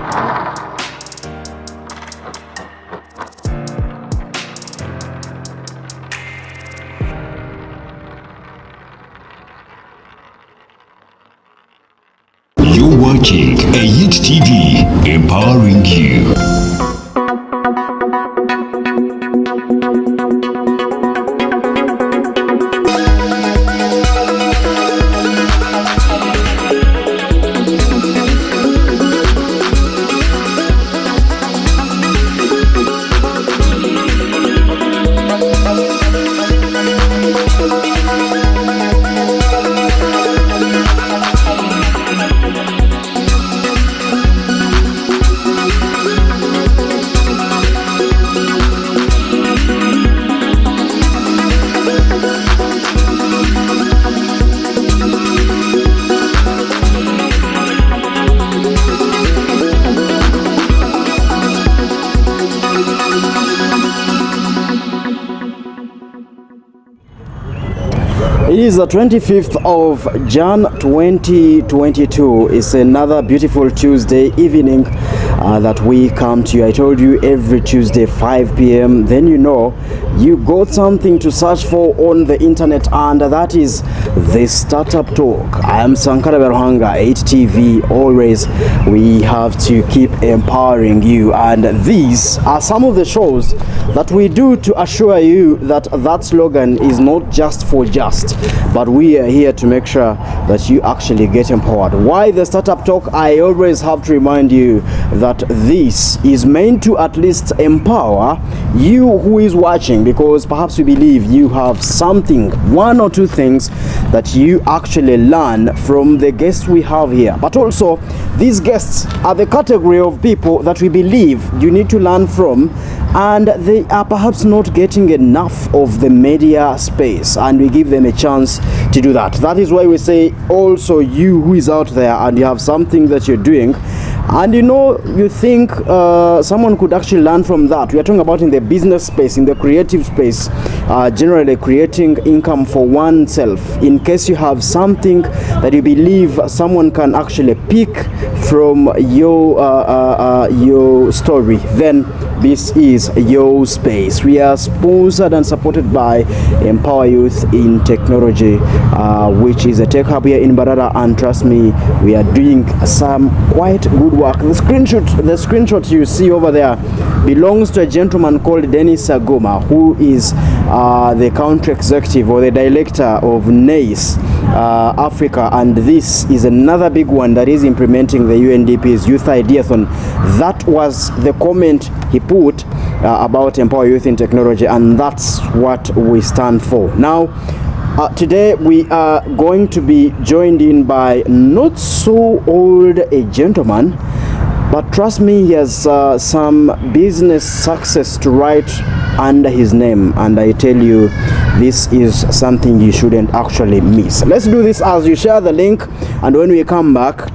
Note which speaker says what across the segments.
Speaker 1: You're watching Ayit TV, empowering you.
Speaker 2: It is the 25th of Jan 2022. It's another beautiful Tuesday evening that we come to you. I told you every Tuesday 5 p.m. Then you know you got something to search for on the internet, and that is the Startup Talk. I am Sankara Berhanga, 8TV. Always we have to keep empowering you, and these are some of the shows that we do to assure you that that slogan is not just for just, but we are here to make sure that you actually get empowered. Why the Startup Talk? I always have to remind you that this is meant to at least empower you who is watching, because perhaps you believe you have something, one or two things that you actually learn from the guests we have here. But also, these guests are the category of people that we believe you need to learn from, and they are perhaps not getting enough of the media space, and we give them a chance to do that. That is why we say also, you who is out there and you have something that you're doing and you know you think someone could actually learn from that. We are talking about in the business space, in the creative space, generally creating income for oneself. In case you have something that you believe someone can actually pick from your story, then this is your space. We are sponsored and supported by Empower Youth in Technology, which is a tech hub here in Barara, and trust me, we are doing some quite good work. The screenshot you see over there belongs to a gentleman called Dennis Agoma, who is the country executive or the director of NACE Africa, and this is another big one that is implementing the UNDP's Youth Ideathon. That was the comment he put about Empower Youth in Technology, and that's what we stand for. Now, today we are going to be joined in by not so old a gentleman, but trust me, he has some business success to write under his name, and I tell you, this is something you shouldn't actually miss. Let's do this as you share the link, and when we come back,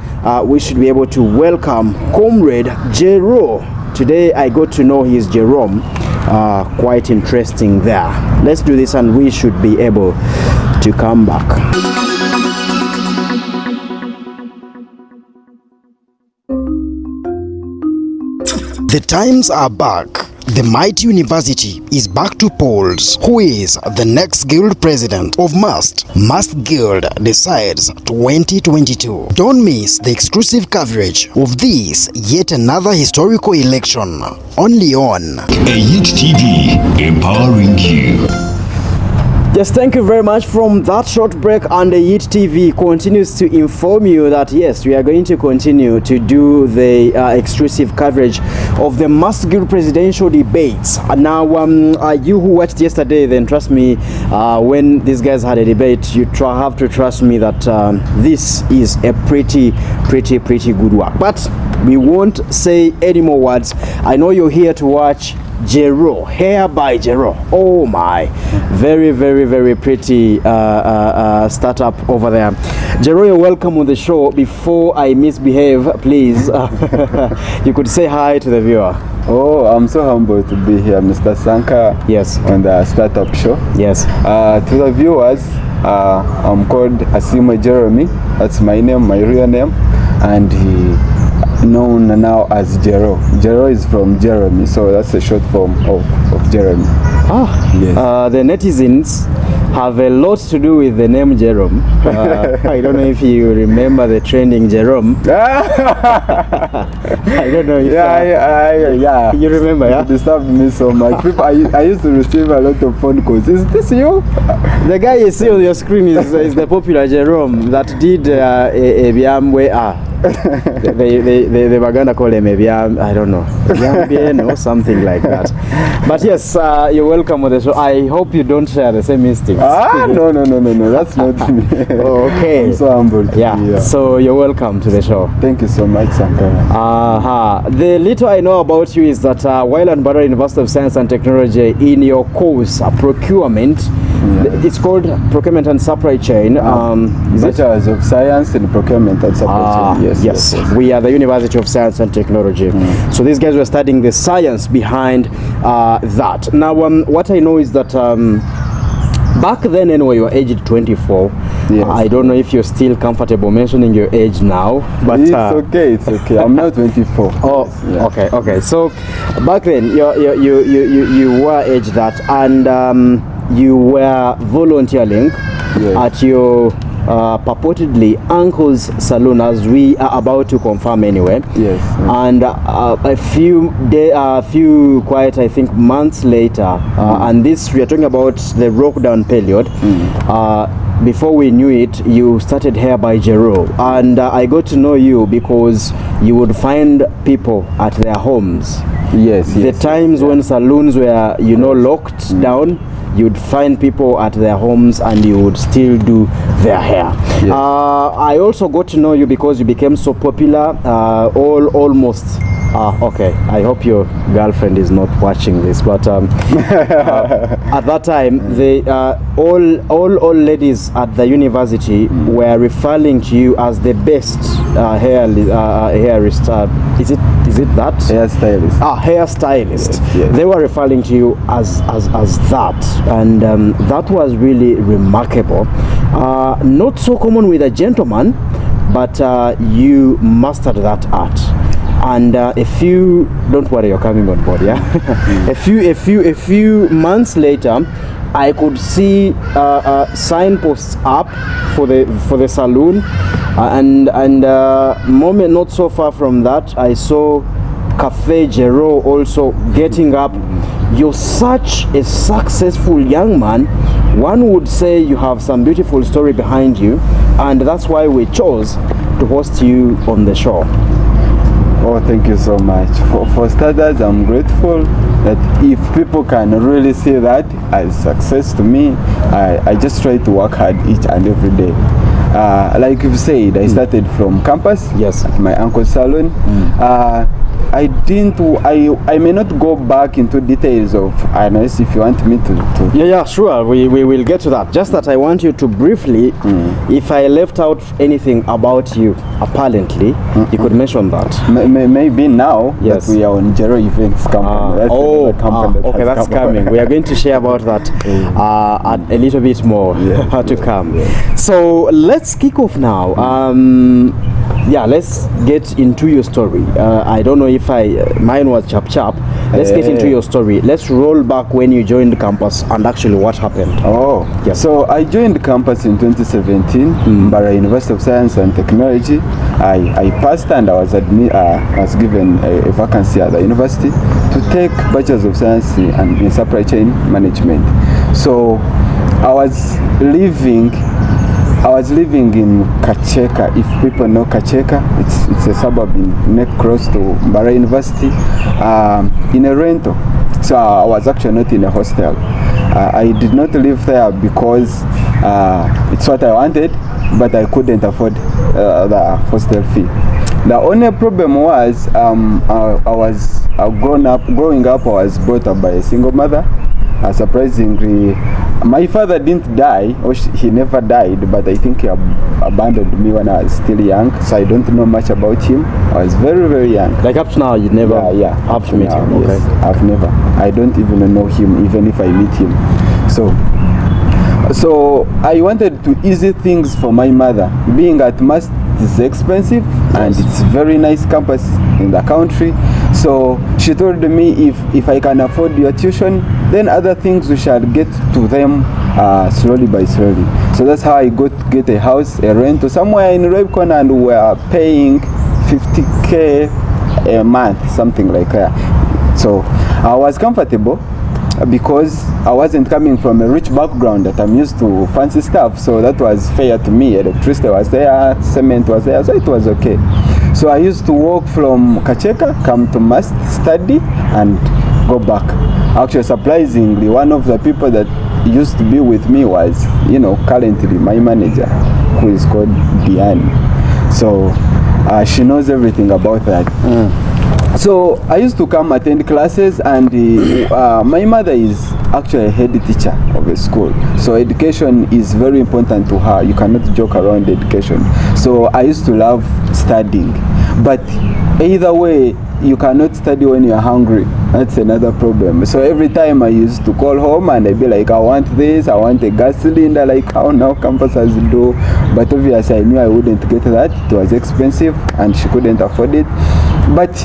Speaker 2: we should be able to welcome Comrade Jero. Today I got to know his Jerome, quite interesting there. Let's do this and we should be able to come back.
Speaker 3: The times are back. The mighty university is back to polls. Who is the next guild president of MUST? MUST Guild decides 2022. Don't miss the exclusive coverage of this yet another historical election. Only on
Speaker 1: Ayit TV, empowering you.
Speaker 2: Yes, thank you very much. From that short break, and Ayit TV continues to inform you that yes, we are going to continue to do the exclusive coverage of the MUST Guild presidential debates. Now, you who watched yesterday, then trust me, when these guys had a debate, you have to trust me that this is a pretty good work. But we won't say any more words. I know you're here to watch Jero, Hair by Jero. Oh my, very pretty startup over there. Jero, you're welcome on the show. Before I misbehave, please, you could say hi to the viewer.
Speaker 4: Oh, I'm so humbled to be here, Mr. Sanka.
Speaker 2: Yes.
Speaker 4: On the Startup Show.
Speaker 2: Yes.
Speaker 4: To the viewers, I'm called Asima Jeremy. That's my name, my real name, and known now as Jero. Jero is from Jeremy, so that's a short form of Jeremy. Yes.
Speaker 2: The netizens have a lot to do with the name Jerome. I don't know if you remember the trending Jerome. I don't know if
Speaker 4: yeah.
Speaker 2: you remember, yeah?
Speaker 4: It disturbed me so much. People, I used to receive a lot of phone calls. Is this you?
Speaker 2: The guy you see on your screen is the popular Jerome that did a Biamwe. They were gonna call him maybe I don't know, or something like that. But yes, you're welcome on the show. I hope you don't share the same instincts.
Speaker 4: No, that's not me.
Speaker 2: Oh, okay.
Speaker 4: I'm so humbled.
Speaker 2: Yeah. So you're welcome to the show.
Speaker 4: Thank you so much, Sankara.
Speaker 2: The little I know about you is that while at Barra University of Science and Technology, in your course procurement, it's called procurement and supply chain. Is it?
Speaker 4: Bachelor's of Science in Procurement and Supply Chain.
Speaker 2: Yes. We are the University of Science and Technology. So these guys were studying the science behind that. Now, what I know is that back then, anyway, you were aged 24.
Speaker 4: Yes.
Speaker 2: I don't know if you're still comfortable mentioning your age now, but
Speaker 4: it's okay. I'm not 24.
Speaker 2: Oh, yeah. Okay. So back then, you were aged that, and you were volunteering at your purportedly uncle's salon, as we are about to confirm anyway.
Speaker 4: Yes.
Speaker 2: And a few quiet, I think, months later, and this we are talking about the lockdown period. Before we knew it, you started Hair by Jero, and I got to know you because you would find people at their homes.
Speaker 4: Yes.
Speaker 2: The times when saloons were, locked down, you'd find people at their homes and you would still do their hair.
Speaker 4: Yes.
Speaker 2: I also got to know you because you became so popular, almost. Okay, I hope your girlfriend is not watching this, but at that time, all ladies at the university were referring to you as the best hairstylist. Is it that?
Speaker 4: Hairstylist.
Speaker 2: Hairstylist.
Speaker 4: Yes.
Speaker 2: They were referring to you as that, and that was really remarkable. Not so common with a gentleman, but you mastered that art. And don't worry, you're coming on board, yeah. a few months later, I could see signposts up for the saloon, and moment not so far from that, I saw Cafe Jero also getting up. You're such a successful young man. One would say you have some beautiful story behind you, and that's why we chose to host you on the show.
Speaker 4: Oh, thank you so much. For starters, I'm grateful that if people can really see that as success to me, I just try to work hard each and every day. Like you've said, I started from campus, at my uncle's salon. I may not go back into details of unless if you want me to.
Speaker 2: Yeah, sure. We will get to that. Just that I want you to briefly, if I left out anything about you, apparently, you could mention that.
Speaker 4: Maybe now that we are on Jero Events company.
Speaker 2: That's coming. We are going to share about that a little bit more to come. So let's kick off now. Let's get into your story. I don't know if mine was chap. Let's get into your story. Let's roll back when you joined campus and actually what happened.
Speaker 4: So I joined campus in 2017, Barra University of Science and Technology. I passed and I was given a vacancy at the university to take Bachelor's of Science in Supply Chain Management. So I was living in Kacheka. If people know Kacheka, it's a suburb next close to Barra University, in a rental. So I was actually not in a hostel. I did not live there because it's what I wanted, but I couldn't afford the hostel fee. The only problem was growing up, I was brought up by a single mother. Surprisingly, my father didn't die, or he never died, but I think he abandoned me when I was still young, so I don't know much about him. I was very, very young.
Speaker 2: Like up to now, you never have to meet him?
Speaker 4: Yes, okay. I've never. I don't even know him, even if I meet him. So I wanted to easy things for my mother. Being at Must is expensive and it's very nice campus in the country. So she told me if I can afford your tuition, then other things we shall get to them slowly by slowly. So that's how I got to get a house, a rental somewhere in Rebcon, and we are paying 50K a month, something like that. So I was comfortable because I wasn't coming from a rich background that I'm used to fancy stuff, so that was fair to me. Electricity was there, cement was there, so it was okay. So I used to walk from Kacheka, come to Mast, study, and go back. Actually, surprisingly, one of the people that used to be with me was, currently my manager, who is called Diane. So she knows everything about that. So I used to come attend classes, and my mother is actually a head teacher of a school. So education is very important to her. You cannot joke around education. So I used to love studying. But either way, you cannot study when you are hungry. That's another problem. So every time I used to call home and I'd be like, I want this, I want a gas cylinder, like how now campuses do. But obviously I knew I wouldn't get that. It was expensive and she couldn't afford it. But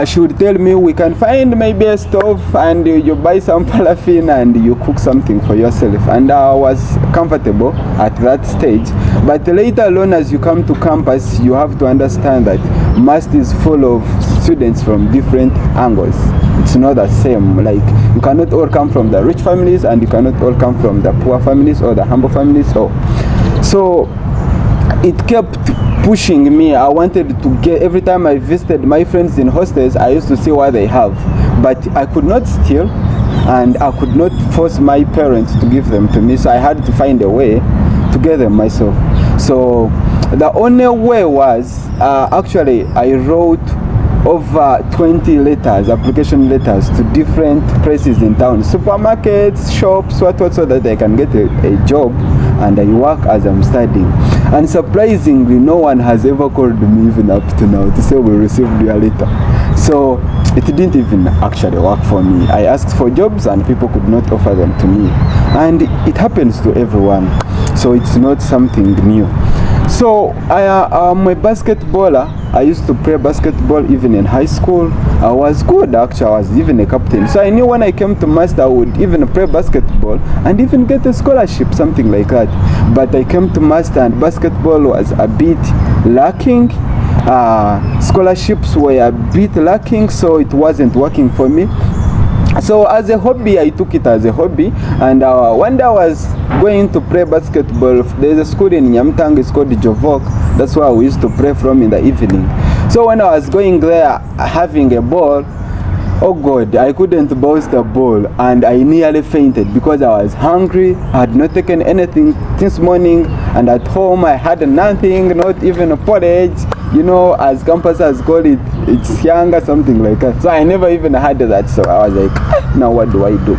Speaker 4: she would tell me, we can find maybe a stove and you buy some paraffin and you cook something for yourself. And I was comfortable at that stage. But later on, as you come to campus, you have to understand that Mast is full of students from different angles. It's not the same. Like, you cannot all come from the rich families and you cannot all come from the poor families or the humble families. So it kept pushing me. I wanted to get, every time I visited my friends in hostels, I used to see what they have, but I could not steal and I could not force my parents to give them to me, so I had to find a way to get them myself. So the only way was actually I wrote over 20 letters, application letters to different places in town, supermarkets, shops, so that I can get a job and I work as I'm studying. And surprisingly, no one has ever called me even up to now to say we received your letter. So it didn't even actually work for me. I asked for jobs and people could not offer them to me. And it happens to everyone. So it's not something new. So I'm a basketballer. I used to play basketball even in high school. I was good actually. I was even a captain. So I knew when I came to Master I would even play basketball and even get a scholarship, something like that. But I came to Master and basketball was a bit lacking. Scholarships were a bit lacking, so it wasn't working for me. So as a hobby, I took it as a hobby, and one day I was going to play basketball. There's a school in Nyamtang, it's called Jovok. That's where we used to play from in the evening. So when I was going there having a ball, oh God, I couldn't bounce the ball and I nearly fainted because I was hungry. I had not taken anything this morning, and at home I had nothing, not even a porridge. As campuses call it, it's younger, something like that. So I never even had that. So I was like, now what do I do?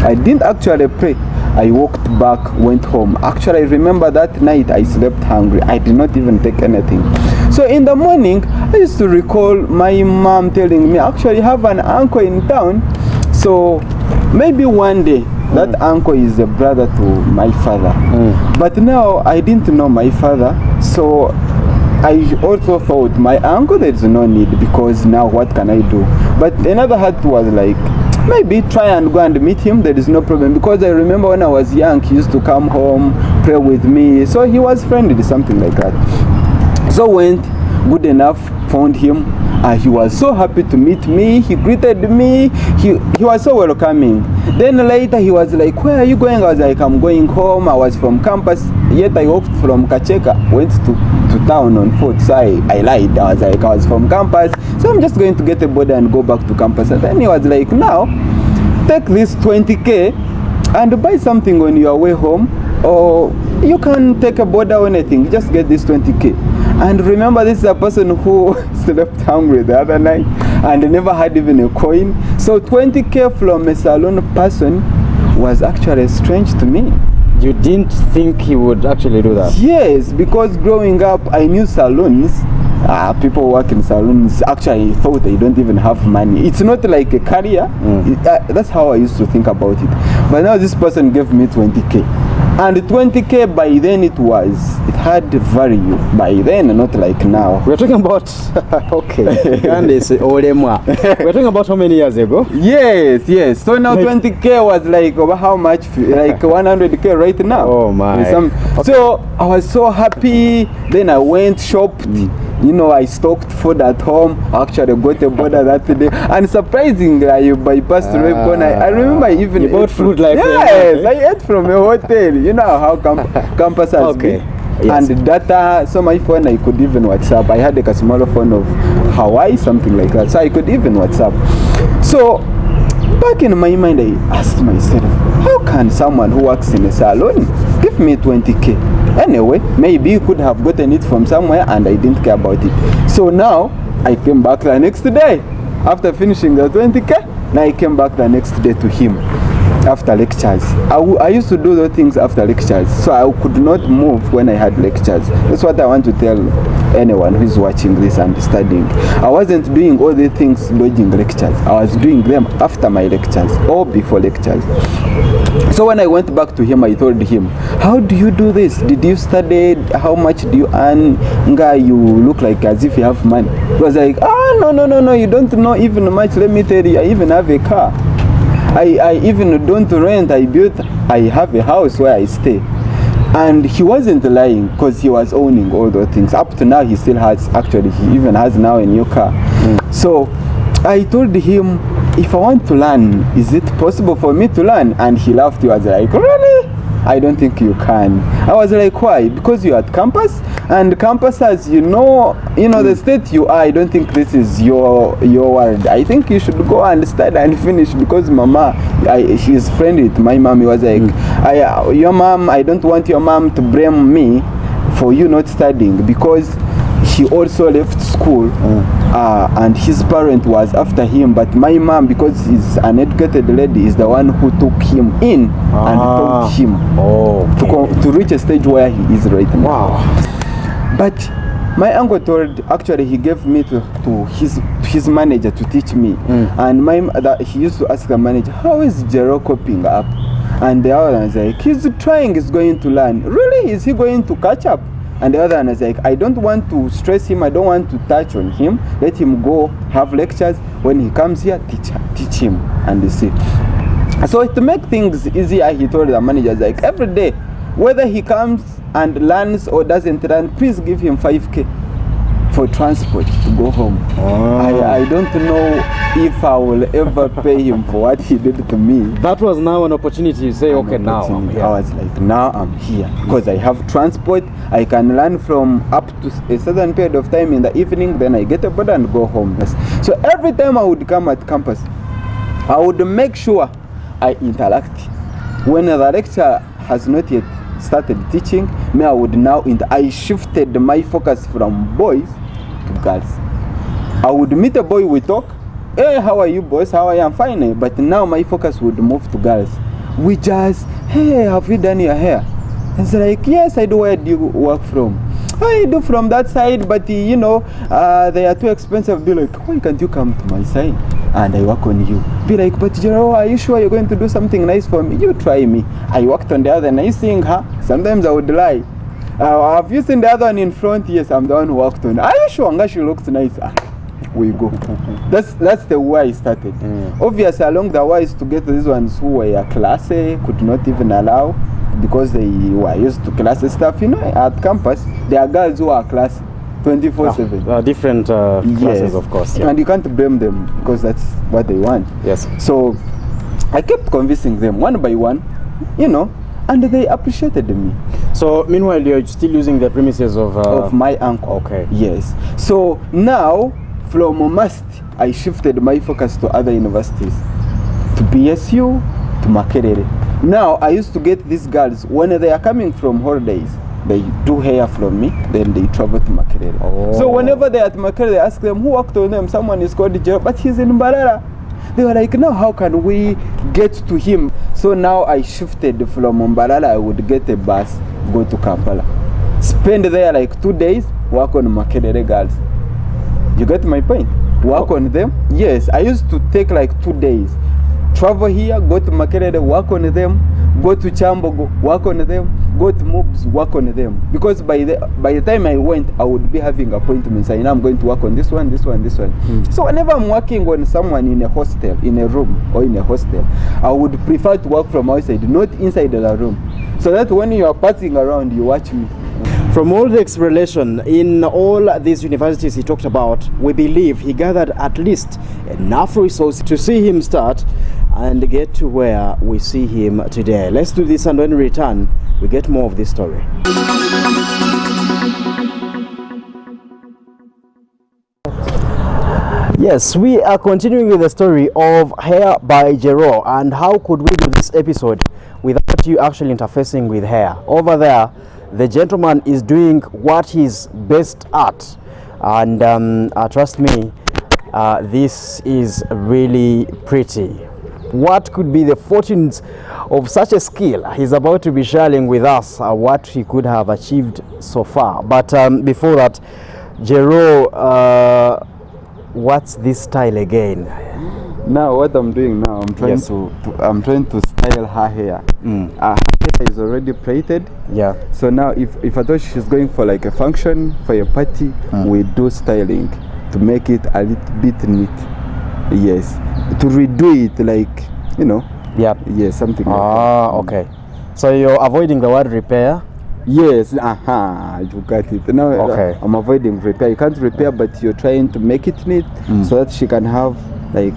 Speaker 4: I didn't actually pray. I walked back, went home. Actually, I remember that night I slept hungry. I did not even take anything. So in the morning, I used to recall my mom telling me, actually, you have an uncle in town. So maybe one day, that uncle is a brother to my father. But now I didn't know my father. So I also thought my uncle, there's no need, because now what can I do? But another heart was like, maybe try and go and meet him, there is no problem. Because I remember when I was young, he used to come home, pray with me. So he was friendly, something like that. So went, good enough, found him. He was so happy to meet me. He greeted me. He was so welcoming. Then later he was like, where are you going? I was like, I'm going home. I was from campus. Yet I walked from Kacheka, went to town on foot. So I lied. I was like, I was from campus. So I'm just going to get a border and go back to campus. And then he was like, now, take this 20K and buy something on your way home. Or you can take a border or anything. Just get this 20K. And remember, this is a person who slept hungry the other night and never had even a coin. So 20K from a Salon person was actually strange to me.
Speaker 2: You didn't think he would actually do that?
Speaker 4: Yes, because growing up, I knew salons. People who work in salons actually thought they don't even have money. It's not like a career. That's how I used to think about it. But now this person gave me 20K. And 20k by then it had value by then, not like now.
Speaker 2: We're talking about okay. Candice Olemwa. We're talking about how many years ago?
Speaker 4: Yes. So now 20k was like over how much? Like 100k right now.
Speaker 2: Oh my.
Speaker 4: So I was so happy. Then I went shopped. You know, I stocked food at home. Actually got a border that day. And surprisingly, I bypassed the Rubicon. I remember I even
Speaker 2: you bought food like
Speaker 4: yes, I ate from a hotel. You know how campus has been.
Speaker 2: Yes.
Speaker 4: And data, so my phone I could even WhatsApp. I had like a smaller phone of Hawaii, something like that. So I could even WhatsApp. So back in my mind, I asked myself, how can someone who works in a salon give me 20k? Anyway, maybe you could have gotten it from somewhere and I didn't care about it. So now I came back the next day after finishing the 20k. Now I came back the next day to him after lectures. I used to do those things after lectures, so I could not move when I had lectures. That's what I want to tell anyone who is watching this and studying. I wasn't doing all the things dodging lectures. I was doing them after my lectures or before lectures. So when I went back to him, I told him, how do you do this? Did you study? How much do you earn? Nga, you look like as if you have money. He was like, no, you don't know even much. Let me tell you, I even have a car. I even don't rent. I have a house where I stay. And he wasn't lying because he was owning all those things. Up to now, he still has, actually, he even has now a new car. So I told him, if I want to learn, is it possible for me to learn? And he laughed. He was like, really? I don't think you can. I was like, why? Because you're at campus, and campus as you know the state you are, I don't think this is your world. I think you should go and study and finish, because mama, she's friend with my mom. He was like, your mom, I don't want your mom to blame me for you not studying, because he also left school and his parent was after him, but my mom, because he's an educated lady, is the one who took him in and taught him to reach a stage where he is right now.
Speaker 2: Wow.
Speaker 4: But my uncle actually he gave me to his manager to teach me, and he used to ask the manager, how is Jero coping up? And the other one was like, he's trying, he's going to learn. Really? Is he going to catch up? And the other one is like, I don't want to stress him, I don't want to touch on him. Let him go have lectures. When he comes here, teach him and you see. So to make things easier, he told the managers, like, every day, whether he comes and learns or doesn't learn, please give him 5k for transport to go home. I don't know if I will ever pay him for what he did to me.
Speaker 2: That was now an opportunity to say, okay, now I'm here.
Speaker 4: I was like, now I'm here because I have transport. I can learn from up to a certain period of time in the evening, then I get a board and go home. So every time I would come at campus, I would make sure I interact. When the lecturer has not yet started teaching, I would now I shifted my focus from boys to girls. I would meet a boy, we talk, hey, how are you boys, how are you? I'm fine. But now my focus would move to girls. We just, hey, have you done your hair? It's like, yes, I do. Where do you work from? I do from that side, but they are too expensive. Be like, why can't you come to my side and I work on you? Be like, but Jero, are you sure you're going to do something nice for me? You try me. I worked on the other nice thing, huh? Sometimes I would lie. Have you seen the other one in front? Yes, I'm the one who worked on. Are you sure? Anga, she looks nice. We go. That's the way I started. Obviously, along the way to get these ones who were classy, could not even allow, because they were used to classy stuff. At campus, there are girls who are classy 24/7.
Speaker 2: Different classes, of course. Yeah.
Speaker 4: And you can't blame them because that's what they want.
Speaker 2: Yes.
Speaker 4: So I kept convincing them one by one, and they appreciated me.
Speaker 2: So meanwhile, you're still using the premises of
Speaker 4: my uncle.
Speaker 2: Okay.
Speaker 4: Yes. So now, from Must, I shifted my focus to other universities, to BSU, to Makerere. Now I used to get these girls when they are coming from holidays. They do hair from me, then they travel to Makerere. So whenever they're at Makerere, they ask them, who worked on them? Someone is called Jero, but he's in Mbarara. They were like, now how can we get to him? So now I shifted from Mbarara. I would get a bus, go to Kampala, spend there like 2 days, work on Makerere girls. You get my point? Work on them. Yes, I used to take like 2 days, travel here, go to Makerere, work on them, go to Chambogo, work on them, go to Mobs, work on them. Because by the time I went, I would be having appointments. I know I'm going to work on this one. So whenever I'm working on someone in a hostel, in a room or in a hostel, I would prefer to work from outside, not inside the room. So that when you are passing around, you watch me.
Speaker 2: From all the explanation in all these universities he talked about, we believe he gathered at least enough resources to see him start and get to where we see him today. Let's do this, and when we return, we get more of this story. Yes, we are continuing with the story of Hair by Jero, and how could we do this episode without you actually interfacing with Hair? Over there, the gentleman is doing what he's best at, and trust me, this is really pretty. What could be the fortunes of such a skill? He's about to be sharing with us what he could have achieved so far. But before that, Jero, what's this style again?
Speaker 4: Now what I'm doing now, I'm trying to style her hair. Her hair is already plaited.
Speaker 2: Yeah.
Speaker 4: So now if I thought she's going for like a function, for a party, we do styling to make it a little bit neat. Yes. To redo it, like, you know.
Speaker 2: Yeah.
Speaker 4: Yes, something like that.
Speaker 2: Ah, okay. So you're avoiding the word repair?
Speaker 4: Yes, you got it. Now
Speaker 2: Okay.
Speaker 4: I'm avoiding repair. You can't repair, but you're trying to make it neat so that she can have, like,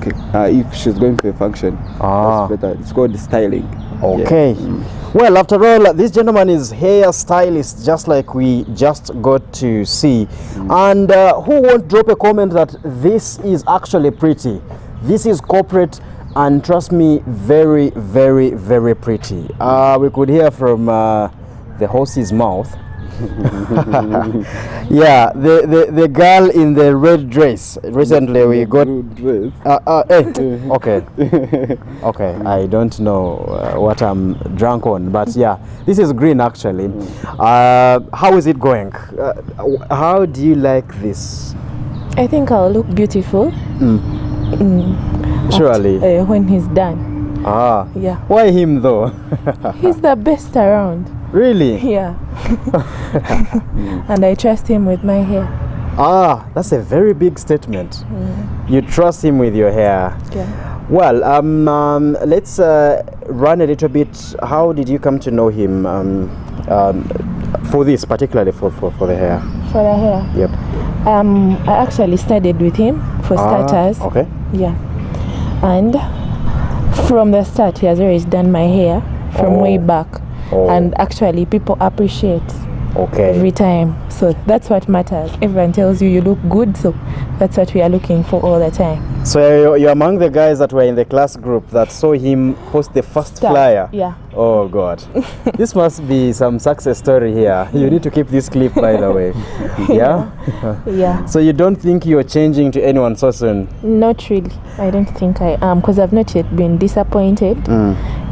Speaker 4: if she's going for a function. That's better. It's called styling.
Speaker 2: Okay.
Speaker 4: Yeah.
Speaker 2: Well, after all, this gentleman is hair stylist, just like we just got to see. And who won't drop a comment that this is actually pretty? This is corporate, and trust me, very, very, very pretty. We could hear from the horse's mouth. Yeah, the girl in the red dress. Recently we got okay. Okay, I don't know what I'm drunk on, but yeah, this is green actually. How is it going? How do you like this?
Speaker 5: I think I'll look beautiful.
Speaker 2: Surely.
Speaker 5: After, when he's done. Yeah.
Speaker 2: Why him though?
Speaker 5: He's the best around.
Speaker 2: Really?
Speaker 5: Yeah. And I trust him with my hair.
Speaker 2: That's a very big statement. You trust him with your hair.
Speaker 5: Yeah.
Speaker 2: Well, let's run a little bit. How did you come to know him for this, particularly for the hair?
Speaker 5: For the hair?
Speaker 2: Yep.
Speaker 5: I actually studied with him for starters.
Speaker 2: Okay.
Speaker 5: Yeah. And from the start, he has always done my hair from way back. And actually, people appreciate every time. So that's what matters. Everyone tells you look good, so that's what we are looking for all the time.
Speaker 2: So you're among the guys that were in the class group that saw him post the first flyer?
Speaker 5: Yeah.
Speaker 2: Oh God. This must be some success story here. You need to keep this clip, by the way. Yeah?
Speaker 5: Yeah.
Speaker 2: So you don't think you're changing to anyone so soon?
Speaker 5: Not really. I don't think I am, because I've not yet been disappointed.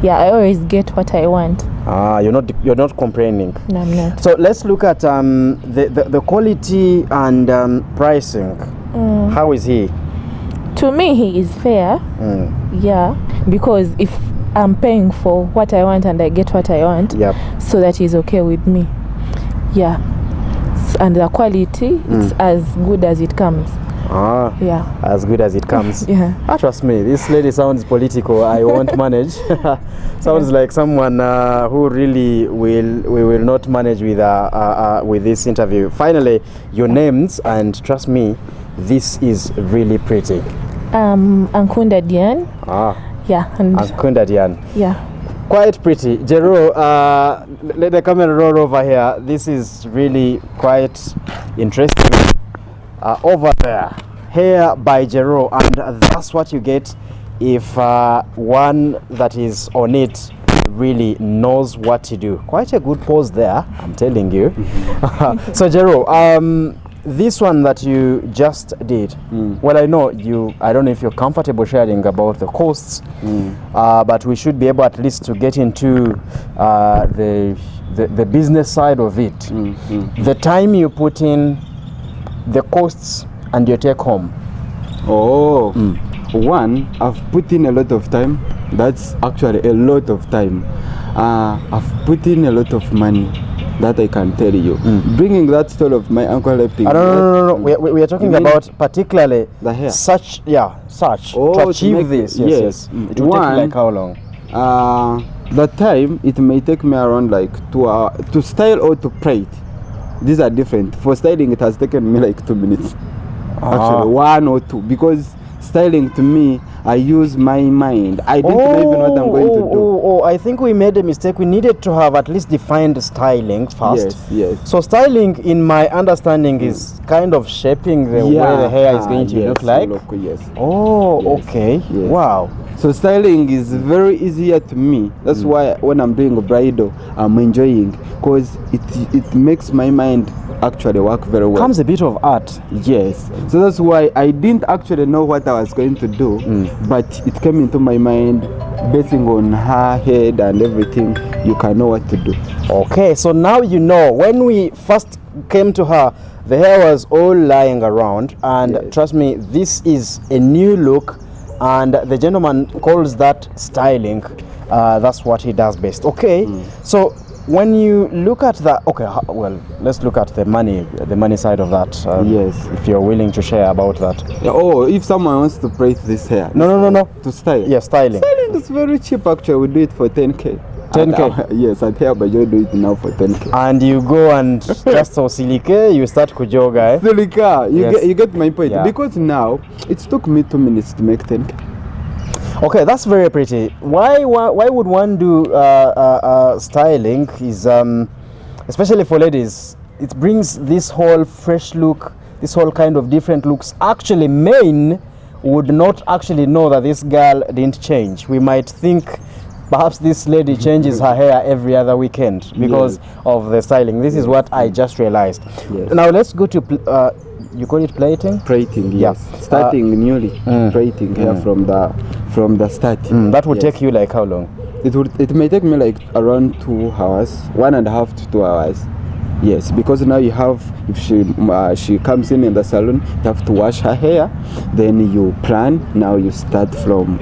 Speaker 5: Yeah, I always get what I want.
Speaker 2: You're not complaining.
Speaker 5: No, I'm not.
Speaker 2: So let's look at the quality and pricing. How is he?
Speaker 5: To me, he is fair. Yeah, because if I'm paying for what I want and I get what I want, so that is okay with me. Yeah. And the quality, it's as good as it comes. Yeah. As
Speaker 2: good as it comes.
Speaker 5: Yeah.
Speaker 2: Trust me, this lady sounds political. I won't manage. Sounds like someone who really will not manage with this interview. Finally, your names, and trust me, this is really pretty.
Speaker 5: Ankunda Dian. Yeah. And
Speaker 2: Ankunda Dian.
Speaker 5: Yeah.
Speaker 2: Quite pretty. Jero, let the camera roll over here. This is really quite interesting. Over there, Hair by Jero, and that's what you get if one that is on it really knows what to do. Quite a good pose there, I'm telling you. So Jero, this one that you just did, well, I don't know if you're comfortable sharing about the costs, but we should be able at least to get into the business side of it. The time you put in, the costs, and your take home.
Speaker 4: One, I've put in a lot of time. That's actually a lot of time. I've put in a lot of money. That I can tell you. Bringing that story of my uncle helping.
Speaker 2: No. We are talking about particularly
Speaker 4: the hair.
Speaker 2: Such
Speaker 4: Oh,
Speaker 2: to achieve this. Yes. It will take you like how long?
Speaker 4: The time it may take me around like 2 hours to style or to braid. These are different. For styling, it has taken me like 2 minutes. Actually, 1 or 2, because styling to me, I use my mind. I don't know even what I'm going to do.
Speaker 2: I think we made a mistake. We needed to have at least defined styling first.
Speaker 4: Yes.
Speaker 2: So styling, in my understanding, is kind of shaping the way the hair is going to look like.
Speaker 4: Yes.
Speaker 2: Okay.
Speaker 4: Yes.
Speaker 2: Wow.
Speaker 4: So styling is very easier to me. That's why when I'm doing a bridal, I'm enjoying, because it makes my mind actually work very well.
Speaker 2: Comes a bit of art.
Speaker 4: Yes. So that's why I didn't actually know what I was going to do, but it came into my mind. Basing on her head and everything, you can know what to do.
Speaker 2: Okay, so now you know. When we first came to her, the hair was all lying around, and trust me, this is a new look, and the gentleman calls that styling. That's what he does best. Okay, so when you look at that, well, let's look at the money side of that.
Speaker 4: Yes,
Speaker 2: if you're willing to share about that.
Speaker 4: If someone wants to braid this hair,
Speaker 2: no,
Speaker 4: to style.
Speaker 2: Yeah, styling.
Speaker 4: Styling is very cheap actually. We do it for 10K.
Speaker 2: 10K.
Speaker 4: Yes, at Hair by Joy do it now for 10K.
Speaker 2: And you go and just so silike, you start kujoga.
Speaker 4: Silika, you get my point.
Speaker 2: Yeah.
Speaker 4: Because now it took me 2 minutes to make 10K.
Speaker 2: Okay, that's very pretty. Why would one do styling? Is especially for ladies, it brings this whole fresh look, this whole kind of different looks. Actually, men would not actually know that this girl didn't change. We might think perhaps this lady changes her hair every other weekend because of the styling. This is what I just realized.
Speaker 4: Yes.
Speaker 2: Now let's go to you call it plating?
Speaker 4: Plating, yes. Starting newly plating hair from the start.
Speaker 2: That would take you like how long?
Speaker 4: It may take me like around 2 hours, 1.5 to 2 hours. Yes, because now you have, if she comes in the salon, you have to wash her hair, then you plan. Now you start from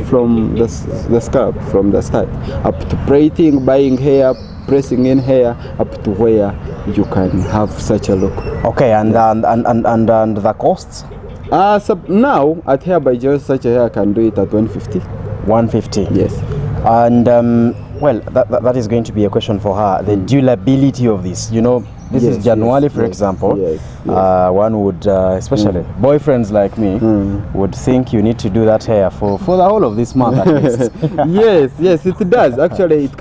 Speaker 4: the scalp, from the start, up to braiding, buying hair, pressing in hair, up to where you can have such a look.
Speaker 2: Okay, and the costs?
Speaker 4: So now at Hair by Joy, such a hair can do it at 150. 150. Yes.
Speaker 2: And well, that is going to be a question for her. The durability of this, this is January, for example. One would, especially boyfriends like me, would think you need to do that hair for the whole of this month at least.
Speaker 4: yes, it does. Actually, it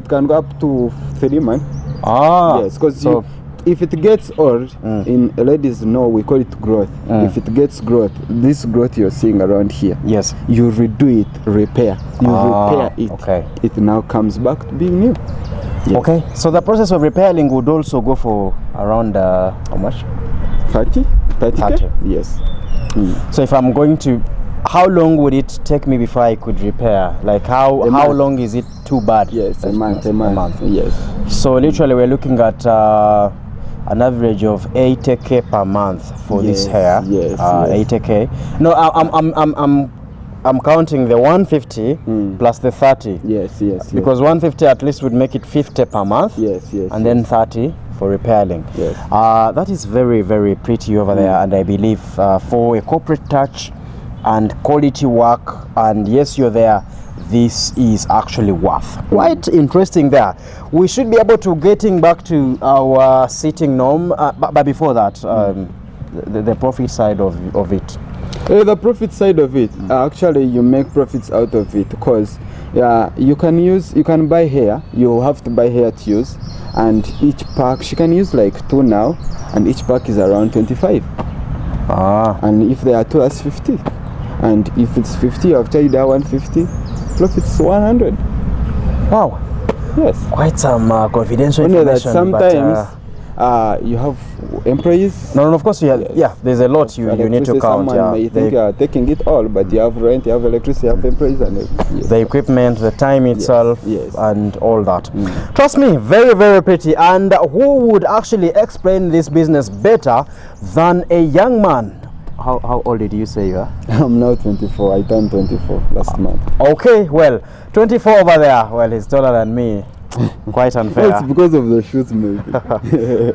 Speaker 4: can go up to 3 months. Yes, because if it gets old, in ladies know we call it growth. If it gets growth, this growth you're seeing around here, you redo it, repair. You repair it.
Speaker 2: Okay.
Speaker 4: It now comes back to being new. Yes.
Speaker 2: Okay, so the process of repairing would also go for around how much?
Speaker 4: 30? Yes.
Speaker 2: So if I'm going to, how long would it take me before I could repair? Like how long is it too bad?
Speaker 4: Yes, a month. Yes.
Speaker 2: So literally we're looking at an average of 80K per month for this hair.
Speaker 4: Yes.
Speaker 2: 80K. No, I'm counting the 150 plus the 30.
Speaker 4: Yes.
Speaker 2: Because 150 at least would make it 50 per month.
Speaker 4: Yes.
Speaker 2: And then 30 for repairing.
Speaker 4: Yes.
Speaker 2: That is very, very pretty over there, and I believe for a corporate touch and quality work, and yes, you're there, this is actually worth. Quite interesting there. We should be able to getting back to our sitting norm, but before that, the profit side of it.
Speaker 4: The profit side of it, actually you make profits out of it, because you can buy hair. You have to buy hair to use, and each pack she can use like 2 now, and each pack is around 25. And if there are 2, that's 50. And if it's 50, I've charged her 150. Profits 100.
Speaker 2: Wow.
Speaker 4: Yes.
Speaker 2: Quite some confidential information.
Speaker 4: That sometimes you have employees.
Speaker 2: No, of course, there's a lot you need to count.
Speaker 4: Someone may think you are taking it all, but you have rent, you have electricity, you have employees, and
Speaker 2: the equipment, the time itself,
Speaker 4: yes.
Speaker 2: and all that. Trust me, very, very pretty. And who would actually explain this business better than a young man? How old did you say you are?
Speaker 4: I'm now 24. I turned 24 last month.
Speaker 2: Okay, well, 24 over there. Well, he's taller than me. Quite unfair.
Speaker 4: It's because of the shoes, maybe.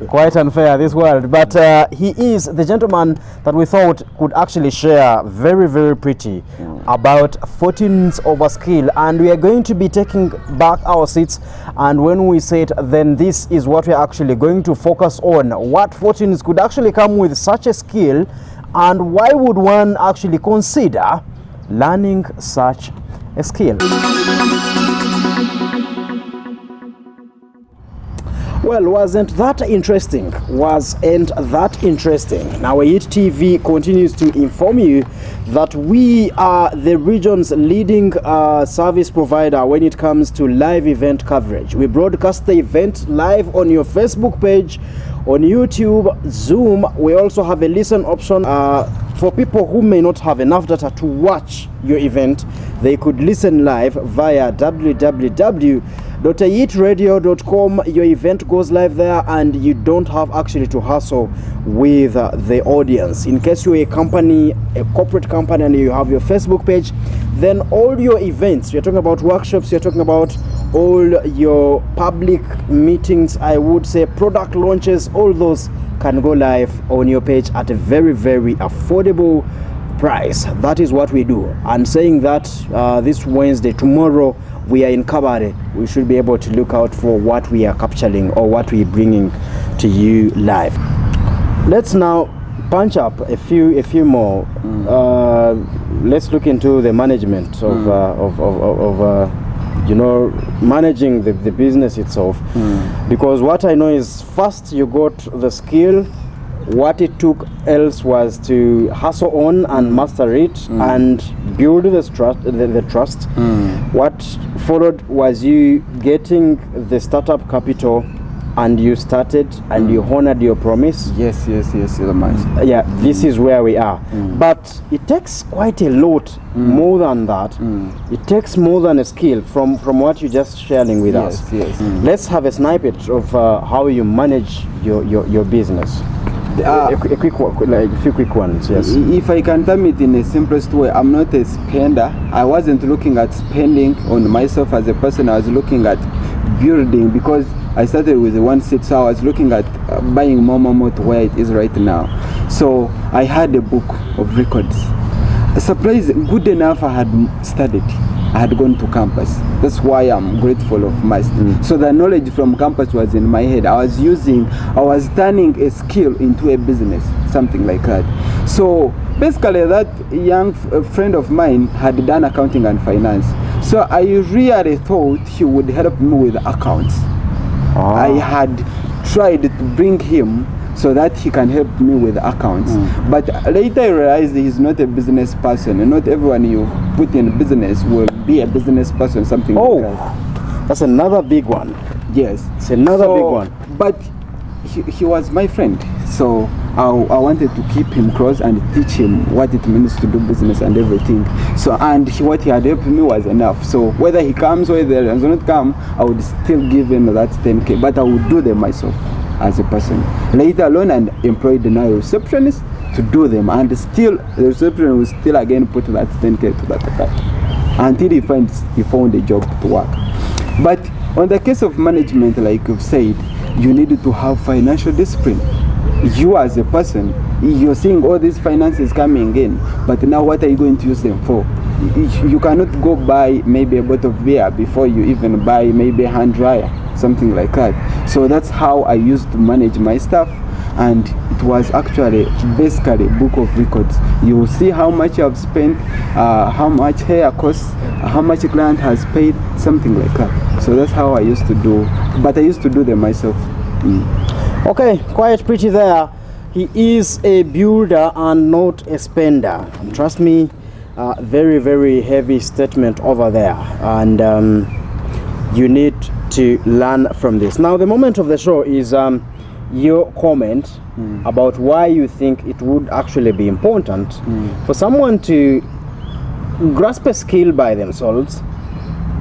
Speaker 2: Quite unfair, this world. But he is the gentleman that we thought could actually share very, very pretty about fortunes of a skill. And we are going to be taking back our seats. And when we say it, then this is what we're actually going to focus on. What fortunes could actually come with such a skill, and why would one actually consider learning such a skill? Well, wasn't that interesting? Wasn't that interesting? Now, Hit TV continues to inform you that we are the region's leading service provider when it comes to live event coverage. We broadcast the event live on your Facebook page, on YouTube, Zoom. We also have a listen option for people who may not have enough data to watch your event. They could listen live via www.yitradio.com. Your event goes live there, and you don't have actually to hassle with the audience. In case you're a company, a corporate company, and you have your Facebook page, then all your events, you're talking about workshops, you're talking about all your public meetings, I would say product launches, all those can go live on your page at a very, very affordable price. That is what we do. And saying that, this Wednesday, tomorrow, we are in Kabare. We should be able to look out for what we are capturing or what we're bringing to you live. Let's now punch up a few more. Let's look into the management of managing the business itself. Because what I know is, first you got the skill. What it took else was to hustle on and master it and build the trust. What followed was you getting the startup capital, and you started and you honored your promise.
Speaker 4: Yes,
Speaker 2: yeah, this is where we are. But it takes quite a lot more than that. It takes more than a skill from what you're just sharing with us. Let's have a snippet of how you manage your business. A quick one, like a few quick ones. Yes.
Speaker 4: If I can term it in the simplest way, I'm not a spender. I wasn't looking at spending on myself as a person. I was looking at building, because I started with one seat, so I was looking at buying more to where it is right now. So I had a book of records. Surprise, good enough, I had studied. I had gone to campus. That's why I'm grateful of my So the knowledge from campus was in my head. I was turning a skill into a business, something like that. So basically, that young friend of mine had done accounting and finance. So I really thought he would help me with accounts. I had tried to bring him so that he can help me with accounts. But later I realized he's not a business person, and not everyone you put in business will be a business person, something like that.
Speaker 2: That's another big one.
Speaker 4: Yes.
Speaker 2: It's another big one.
Speaker 4: But he was my friend, so I wanted to keep him close and teach him what it means to do business and everything. So, and what he had helped me was enough. So whether he comes or whether he does not come, I would still give him that 10K, but I would do them myself as a person. Later on, and employed a receptionist to do them, and still the receptionist will still again put that 10K to that account until he found a job to work. But on the case of management, like you've said, you need to have financial discipline. You as a person, you're seeing all these finances coming in, but now what are you going to use them for? You cannot go buy maybe a bottle of beer before you even buy maybe a hand dryer, something like that. So that's how I used to manage my stuff, and it was actually basically a book of records. You will see how much I've spent, how much hair costs, how much a client has paid, something like that. So that's how I used to do, but I used to do them myself.
Speaker 2: Okay, quite pretty there. He is a builder and not a spender. Trust me, very, very heavy statement over there, and you need to learn from this. Now, the moment of the show is your comment about why you think it would actually be important for someone to grasp a skill by themselves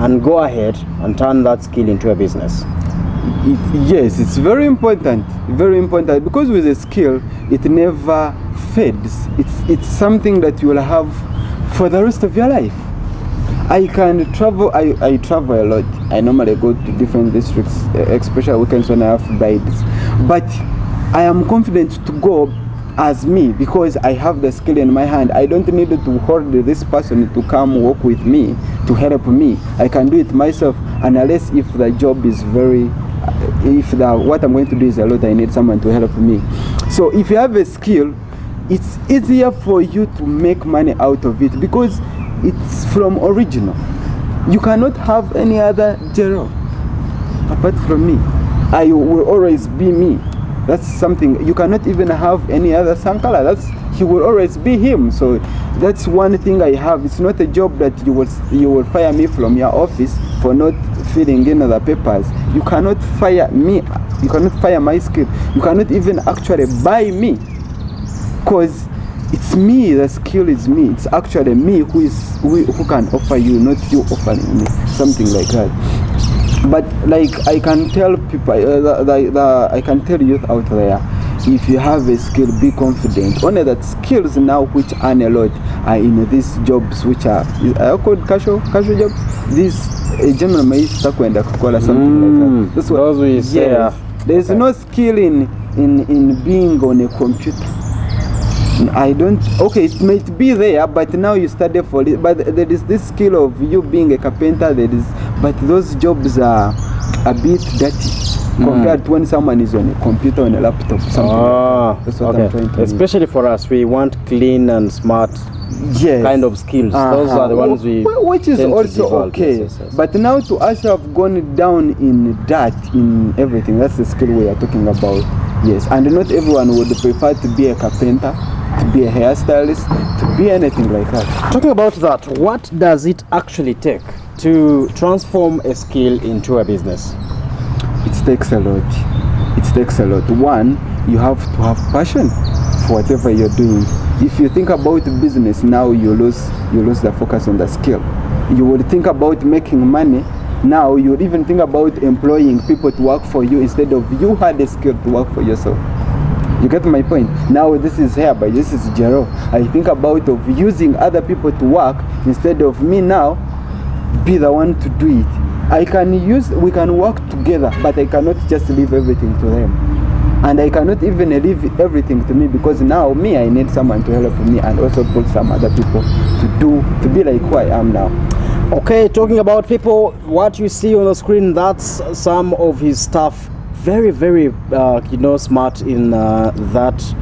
Speaker 2: and go ahead and turn that skill into a business.
Speaker 4: Yes, it's very important, because with a skill, it never fades. It's something that you will have for the rest of your life. I can travel. I travel a lot. I normally go to different districts, especially weekends when I have brides. But I am confident to go as me because I have the skill in my hand. I don't need to hold this person to come work with me to help me. I can do it myself, and unless if the job is very, if the what I'm going to do is a lot, I need someone to help me. So if you have a skill, it's easier for you to make money out of it because it's from original. You cannot have any other Jero apart from me. I will always be me. That's something. You cannot even have any other Sankala. He will always be him. So that's one thing I have. It's not a job that you will fire me from your office for not filling in the papers. You cannot fire me. You cannot fire my skill. You cannot even actually buy me, because it's me. The skill is me. It's actually me who can offer you, not you offering me something like that. But like I can tell people, I can tell youth out there, if you have a skill, be confident. Only that skills now which earn a lot are in these jobs which are called casual jobs. These general may stuck when they call or something like that. That's what
Speaker 2: those we say.
Speaker 4: Yes. There's no skill in being on a computer. I don't. Okay, it might be there, but now you study for it. But there is this skill of you being a carpenter. But those jobs are a bit dirty compared to when someone is on a computer, on a laptop, something like that. That's what I'm trying to
Speaker 2: especially for us, we want clean and smart kind of skills. Those are the ones
Speaker 4: which is also okay. Yes. But now to us have gone down in that, in everything. That's the skill we are talking about. Yes, and not everyone would prefer to be a carpenter, to be a hairstylist, to be anything like that.
Speaker 2: Talking about that, what does it actually take to transform a skill into a business?
Speaker 4: It takes a lot. It takes a lot. One, you have to have passion for whatever you're doing. If you think about business now, you lose the focus on the skill. You would think about making money. Now you would even think about employing people to work for you instead of you had a skill to work for yourself. You get my point? Now this is here, but this is Jero. I think about of using other people to work instead of me now be the one to do it. We can work together, but I cannot just leave everything to them. And I cannot even leave everything to me because now me, I need someone to help me and also put some other people to be like who I am now.
Speaker 2: Okay, talking about people, what you see on the screen, that's some of his stuff. Very, very, smart in that.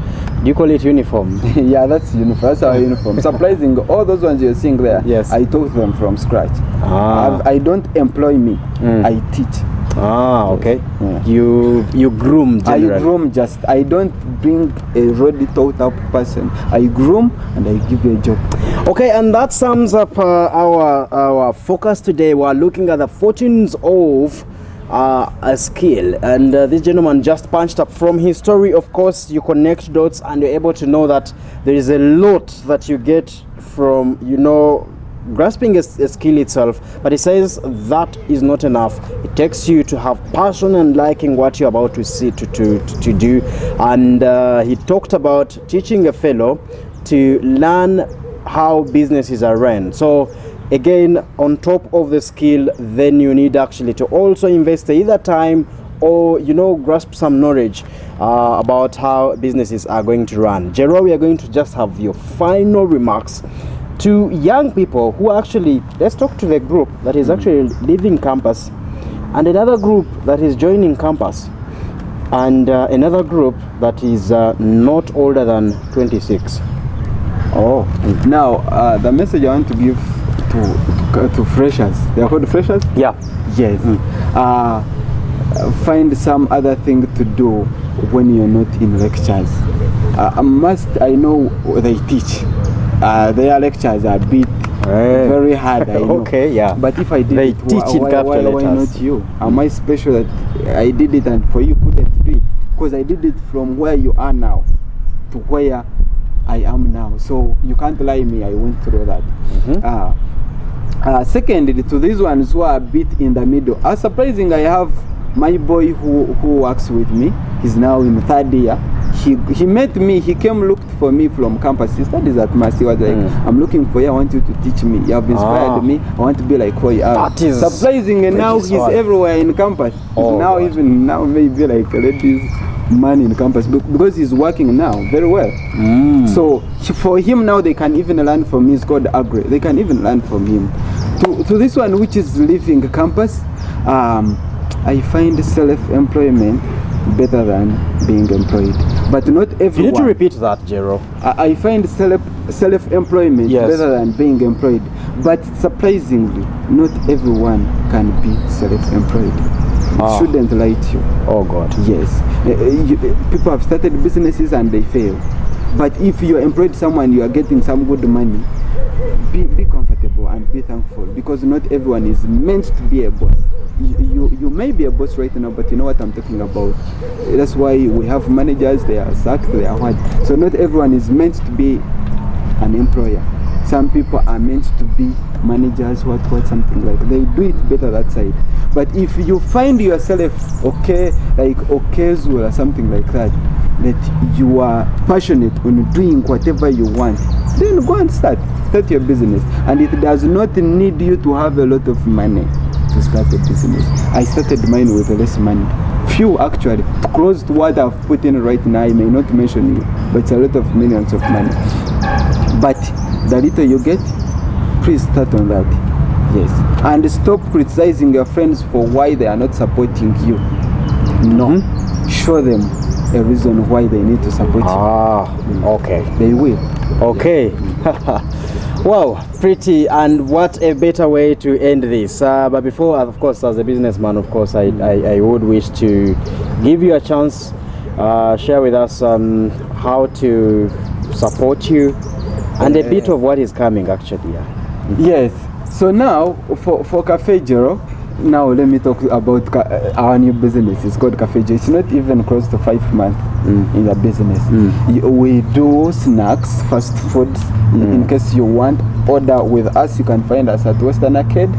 Speaker 2: Do you call it uniform?
Speaker 4: Yeah, that's uniform. That's our uniform. Surprising, all those ones you're seeing there.
Speaker 2: Yes.
Speaker 4: I taught them from scratch. I don't employ me. I teach.
Speaker 2: Okay.
Speaker 4: Yeah.
Speaker 2: You groom generally.
Speaker 4: I groom just. I don't bring a already taught up person. I groom and I give you a job.
Speaker 2: Okay, and that sums up our focus today. We're looking at the fortunes of a skill, and this gentleman just punched up from his story. Of course, you connect dots and you're able to know that there is a lot that you get from grasping a skill itself. But he says that is not enough. It takes you to have passion and liking what you're about to see to do. And he talked about teaching a fellow to learn how businesses are run. So again, on top of the skill, then you need actually to also invest either time or grasp some knowledge about how businesses are going to run. Jero, we are going to just have your final remarks to young people who actually, let's talk to the group that is actually leaving campus, and another group that is joining campus, and another group that is not older than 26.
Speaker 4: Now the message I want to give to freshers, they are called freshers?
Speaker 2: Yeah.
Speaker 4: Yes. Find some other thing to do when you're not in lectures. I know they teach. Their lectures are a bit very hard, I know.
Speaker 2: Okay, yeah.
Speaker 4: But if I did
Speaker 2: they
Speaker 4: it,
Speaker 2: teach in
Speaker 4: why not you? Am I special that I did it and for you couldn't do it? Because I did it from where you are now to where I am now. So you can't lie me, I went through that. Secondly, to these ones who are a bit in the middle, surprising, I have my boy who works with me. He's now in 3rd year. he met me. He came, looked for me from campus. He studies at Mass. He was like, I'm looking for you. I want you to teach me. You have inspired me. I want to be like who you are.
Speaker 2: That is
Speaker 4: surprising. And now he's everywhere in campus.
Speaker 2: Oh,
Speaker 4: now
Speaker 2: God.
Speaker 4: even now maybe like ladies man in campus because he's working now very well. So for him now they can even learn from me. It's called Agri. They can even learn from him. To this one which is living campus, I find self-employment better than being employed, but not everyone.
Speaker 2: You need to repeat that, Jero.
Speaker 4: I find self-employment better than being employed, but surprisingly not everyone can be self-employed. It shouldn't lie to you.
Speaker 2: Oh God.
Speaker 4: Yes. People have started businesses and they fail, but if you are employed someone, you are getting some good money, be comfortable and be thankful, because not everyone is meant to be a boss. You may be a boss right now, but you know what I'm talking about. That's why we have managers. They are sacked, they are what. So not everyone is meant to be an employer. Some people are meant to be managers, what something like. They do it better that side. But if you find yourself occasional or something like that you are passionate on doing whatever you want, then go and start your business. And it does not need you to have a lot of money to start a business. I started mine with less money. Few actually, close to what I've put in right now. I may not mention you, but it's a lot of millions of money. But the little you get, please start on that. Yes. And stop criticizing your friends for why they are not supporting you. No. Show them a reason why they need to support you.
Speaker 2: Okay.
Speaker 4: They will.
Speaker 2: Okay. Wow, pretty. And what a better way to end this. But before, of course, as a businessman, of course, I would wish to give you a chance, share with us how to support you and a bit of what is coming actually.
Speaker 4: Yes. So now for Cafe Jero, now let me talk about our new business. It's called Cafe Jero. It's not even close to 5 months in the business. We do snacks, fast foods. In case you want order with us, you can find us at Western Arcade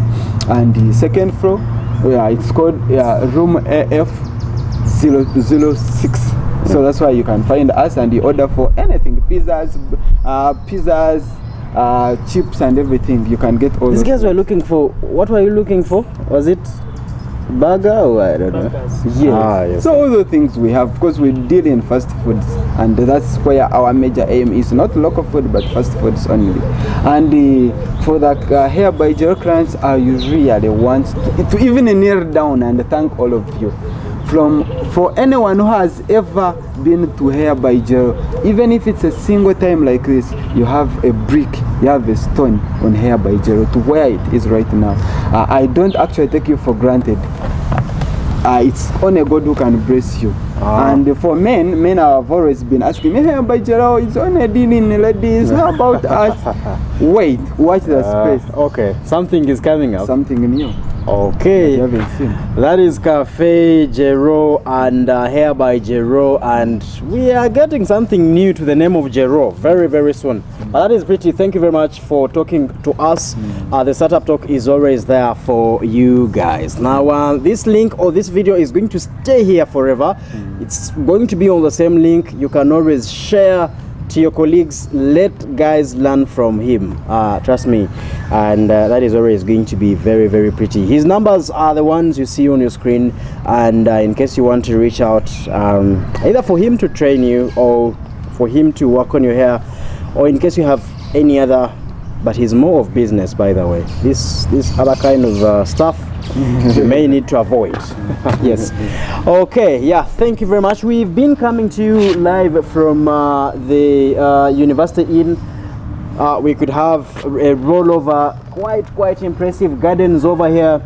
Speaker 4: and the second floor. It's called room AF 006. So that's why you can find us and you order for anything, pizzas, chips and everything. You can get all
Speaker 2: these guys were looking for. What were you looking for? Was it burger or I don't know?
Speaker 4: Yes. So all the things we have, because we deal in fast foods, and that's where our major aim is, not local food but fast foods only. And for the Hair by Jero clients, I really want to even kneel down and thank all of you. For anyone who has ever been to Hair by Jero, even if it's a single time like this, you have a brick, you have a stone on Hair by Jero to where it is right now. I don't actually take you for granted. It's only God who can bless you. And for men have always been asking me, Hair by Jero, it's only dealing ladies, how about us? Wait, watch the space.
Speaker 2: Okay, something is coming up.
Speaker 4: Something new.
Speaker 2: Okay, that is Cafe Jero and Hair by Jero, and we are getting something new to the name of Jero very, very soon. But that is pretty. Thank you very much for talking to us. The Startup Talk is always there for you guys. Now, this link or this video is going to stay here forever. It's going to be on the same link. You can always share to your colleagues. Let guys learn from him, trust me, and that is always going to be very, very pretty. His numbers are the ones you see on your screen, and in case you want to reach out, either for him to train you or for him to work on your hair, or in case you have any other, but he's more of business, by the way. This other kind of stuff you may need to avoid. Yes. Okay, yeah, thank you very much. We've been coming to you live from the University Inn. We could have a rollover, quite impressive gardens over here.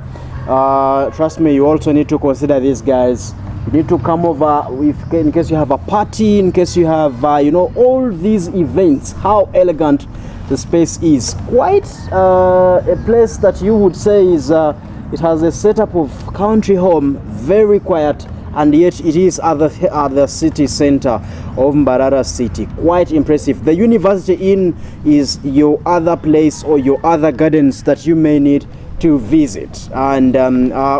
Speaker 2: Trust me, you also need to consider these guys. You need to come over in case you have a party, in case you have all these events. How elegant the space is. Quite a place that you would say is it has a setup of country home, very quiet, and yet it is at the city center of Mbarara City. Quite impressive. The University Inn is your other place or your other gardens that you may need to visit. And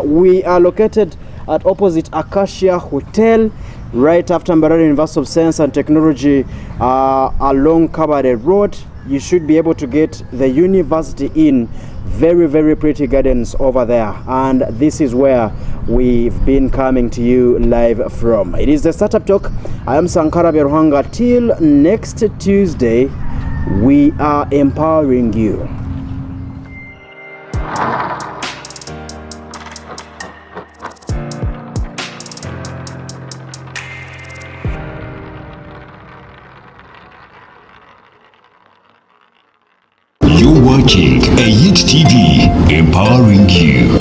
Speaker 2: we are located at opposite Acacia Hotel, right after Mbarara University of Science and Technology, along Kabare Road. You should be able to get the university in very, very pretty gardens over there, and this is where we've been coming to you live from. It is the Startup Talk. I am Sankara Beruhanga. Till next Tuesday, we are empowering you.
Speaker 1: You're watching a Hit TV, empowering you.